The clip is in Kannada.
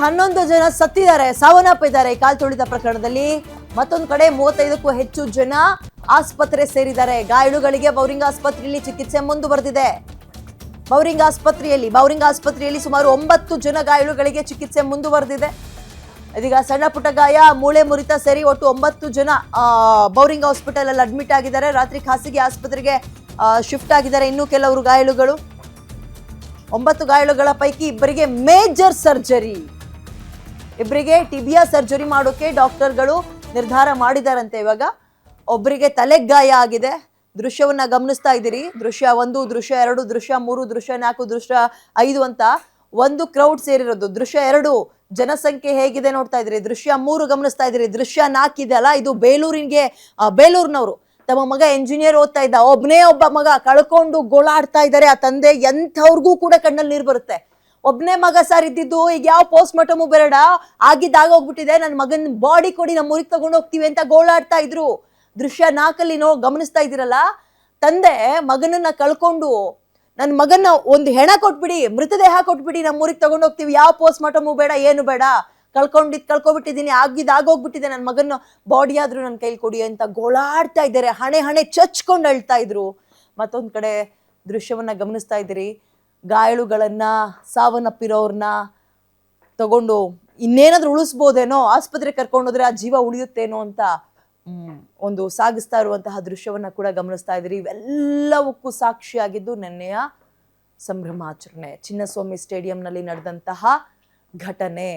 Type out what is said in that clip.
11 ಜನ ಸತ್ತಿದ್ದಾರೆ, ಸಾವನ್ನಪ್ಪಿದ್ದಾರೆ ಕಾಲ್ ತುಳಿತ ಪ್ರಕರಣದಲ್ಲಿ. ಮತ್ತೊಂದು ಕಡೆ 35ಕ್ಕೂ ಹೆಚ್ಚು ಜನ ಆಸ್ಪತ್ರೆ ಸೇರಿದ್ದಾರೆ. ಗಾಯಾಳುಗಳಿಗೆ ಬೌರಿಂಗ್ ಆಸ್ಪತ್ರೆಯಲ್ಲಿ ಚಿಕಿತ್ಸೆ ಮುಂದುವರೆದಿದೆ. ಬೌರಿಂಗ್ ಆಸ್ಪತ್ರೆಯಲ್ಲಿ ಸುಮಾರು 9 ಜನ ಗಾಯಾಳುಗಳಿಗೆ ಚಿಕಿತ್ಸೆ ಮುಂದುವರೆದಿದೆ. ಇದೀಗ ಸಣ್ಣ ಪುಟ್ಟ ಗಾಯ, ಮೂಳೆ ಮುರಿತ ಸೇರಿ ಒಟ್ಟು 9 ಜನ ಬೌರಿಂಗ್ ಹಾಸ್ಪಿಟಲ್ ಅಲ್ಲಿ ಅಡ್ಮಿಟ್ ಆಗಿದ್ದಾರೆ. ರಾತ್ರಿ ಖಾಸಗಿ ಆಸ್ಪತ್ರೆಗೆ ಶಿಫ್ಟ್ ಆಗಿದ್ದಾರೆ. ಇನ್ನು ಕೆಲವರು ಗಾಯಾಳುಗಳು, 9 ಗಾಯಾಳುಗಳ ಪೈಕಿ ಇಬ್ಬರಿಗೆ ಮೇಜರ್ ಸರ್ಜರಿ, ಇಬ್ಬರಿಗೆ ಟಿಬಿಯಾ ಸರ್ಜರಿ ಮಾಡೋಕೆ ಡಾಕ್ಟರ್ಗಳು ನಿರ್ಧಾರ ಮಾಡಿದಾರಂತೆ. ಇವಾಗ ಒಬ್ಬರಿಗೆ ತಲೆಗೆ ಗಾಯ ಆಗಿದೆ. ದೃಶ್ಯವನ್ನ ಗಮನಿಸ್ತಾ ಇದ್ದೀರಿ. ದೃಶ್ಯ 1, ದೃಶ್ಯ 2, ದೃಶ್ಯ 3, ದೃಶ್ಯ 4, ದೃಶ್ಯ 5 ಅಂತ ಒಂದು ಕ್ರೌಡ್ ಸೇರಿರೋದು. ದೃಶ್ಯ 2 ಜನಸಂಖ್ಯೆ ಹೇಗಿದೆ ನೋಡ್ತಾ ಇದ್ರಿ. ದೃಶ್ಯ 3 ಗಮನಿಸ್ತಾ ಇದ್ರಿ. ದೃಶ್ಯ 4 ಇದೆ ಅಲ್ಲ, ಇದು ಬೇಲೂರಿನವರು ತಮ್ಮ ಮಗ ಎಂಜಿನಿಯರ್ ಓದ್ತಾ ಇದ್ದ. ಒಬ್ಬ ಮಗ ಕಳ್ಕೊಂಡು ಗೋಳಾಡ್ತಾ ಇದ್ದಾರೆ ಆ ತಂದೆ. ಎಂಥವ್ರಿಗೂ ಕೂಡ ಕಣ್ಣಲ್ಲಿ ನೀರು ಬರುತ್ತೆ. ಒಬ್ನೇ ಮಗ ಸರ್ ಇದ್ದಿದ್ದು, ಈಗ ಯಾವ ಪೋಸ್ಟ್ ಮಾರ್ಟಮು ಬೇಡ, ಹೋಗ್ಬಿಟ್ಟಿದೆ, ನನ್ನ ಮಗನ ಬಾಡಿ ಕೊಡಿ, ನಮ್ಮ ಊರಿಗೆ ತಗೊಂಡು ಹೋಗ್ತೀವಿ ಅಂತ ಗೋಳಾಡ್ತಾ ಇದ್ರು. ದೃಶ್ಯ 4ಅಲ್ಲಿ ಗಮನಿಸ್ತಾ ಇದ್ದೀರಲ್ಲ, ತಂದೆ ಮಗನನ್ನ ಕಳ್ಕೊಂಡು, ನನ್ನ ಮಗನ ಒಂದು ಹೆಣ ಕೊಟ್ಬಿಡಿ, ಮೃತದೇಹ ಕೊಟ್ಬಿಡಿ, ನಮ್ಮ ಊರಿಗೆ ತಗೊಂಡು ಹೋಗ್ತೀವಿ, ಯಾವ ಪೋಸ್ಟ್ ಮಾರ್ಟಮು ಬೇಡ, ಏನು ಬೇಡ, ಕಳ್ಕೊಬಿಟ್ಟಿದ್ದೀನಿ, ಆಗೋಗ್ಬಿಟ್ಟಿದೆ, ನನ್ನ ಮಗನ ಬಾಡಿ ಆದ್ರೂ ನನ್ನ ಕೈಲಿ ಕೊಡಿ ಅಂತ ಗೋಳಾಡ್ತಾ ಇದ್ದಾರೆ. ಹಣೆ ಚಚ್ಕೊಂಡು ಅಳ್ತಾ ಇದ್ರು. ಮತ್ತೊಂದ್ ಕಡೆ ದೃಶ್ಯವನ್ನ ಗಮನಿಸ್ತಾ ಇದ್ದೀರಿ. ಗಾಯಾಳುಗಳನ್ನ, ಸಾವನ್ನಪ್ಪಿರೋರ್ನ ತಗೊಂಡು ಇನ್ನೇನಾದ್ರೂ ಉಳಿಸ್ಬೋದೇನೋ, ಆಸ್ಪತ್ರೆ ಕರ್ಕೊಂಡೋದ್ರೆ ಆ ಜೀವ ಉಳಿಯುತ್ತೇನೋ ಅಂತ ಒಂದು ಸಾಗಿಸ್ತಾ ಇರುವಂತಹ ದೃಶ್ಯವನ್ನ ಕೂಡ ಗಮನಿಸ್ತಾ ಇದ್ದೀರಿ. ಇವೆಲ್ಲವಕ್ಕೂ ಸಾಕ್ಷಿಯಾಗಿದ್ದು ನಿನ್ನೆಯ ಸಂಭ್ರಮಾಚರಣೆ, ಚಿನ್ನಸ್ವಾಮಿ ಸ್ಟೇಡಿಯಂನಲ್ಲಿ ನಡೆದಂತಹ ಘಟನೆ.